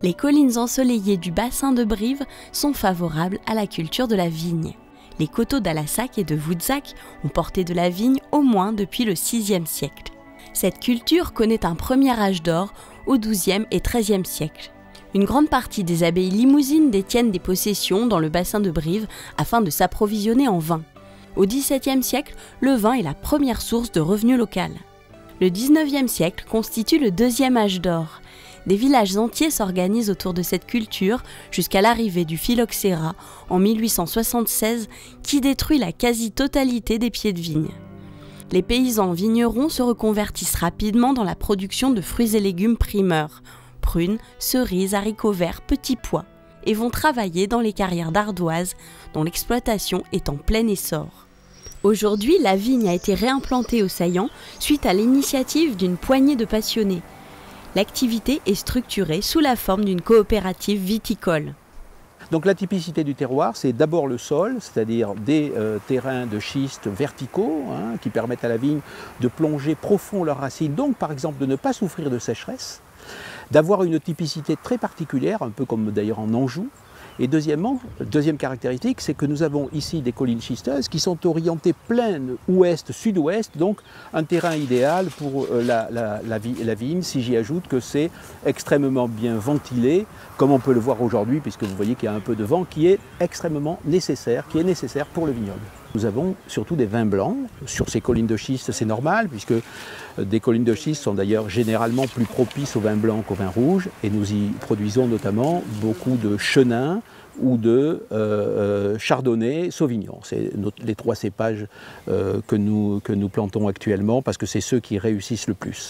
Les collines ensoleillées du bassin de Brive sont favorables à la culture de la vigne. Les coteaux d'Alassac et de Voutzac ont porté de la vigne au moins depuis le VIe siècle. Cette culture connaît un premier âge d'or au XIIe et XIIIe siècle. Une grande partie des abbayes limousines détiennent des possessions dans le bassin de Brive afin de s'approvisionner en vin. Au XVIIe siècle, le vin est la première source de revenus local. Le XIXe siècle constitue le deuxième âge d'or. Des villages entiers s'organisent autour de cette culture jusqu'à l'arrivée du phylloxéra en 1876 qui détruit la quasi-totalité des pieds de vigne. Les paysans vignerons se reconvertissent rapidement dans la production de fruits et légumes primeurs, prunes, cerises, haricots verts, petits pois, et vont travailler dans les carrières d'ardoise dont l'exploitation est en plein essor. Aujourd'hui, la vigne a été réimplantée au Saillant suite à l'initiative d'une poignée de passionnés. L'activité est structurée sous la forme d'une coopérative viticole. Donc la typicité du terroir, c'est d'abord le sol, c'est-à-dire des terrains de schiste verticaux qui permettent à la vigne de plonger profond leurs racines, donc par exemple de ne pas souffrir de sécheresse, d'avoir une typicité très particulière, un peu comme d'ailleurs en Anjou. Et deuxièmement, deuxième caractéristique, c'est que nous avons ici des collines schisteuses qui sont orientées plaine ouest-sud-ouest, donc un terrain idéal pour la vigne, si j'y ajoute que c'est extrêmement bien ventilé, comme on peut le voir aujourd'hui, puisque vous voyez qu'il y a un peu de vent qui est extrêmement nécessaire, pour le vignoble. Nous avons surtout des vins blancs. Sur ces collines de schiste, c'est normal, puisque des collines de schiste sont d'ailleurs généralement plus propices au vin blanc qu'au vin rouge, et nous y produisons notamment beaucoup de chenin ou de chardonnay, sauvignon. C'est les trois cépages que nous plantons actuellement, parce que c'est ceux qui réussissent le plus.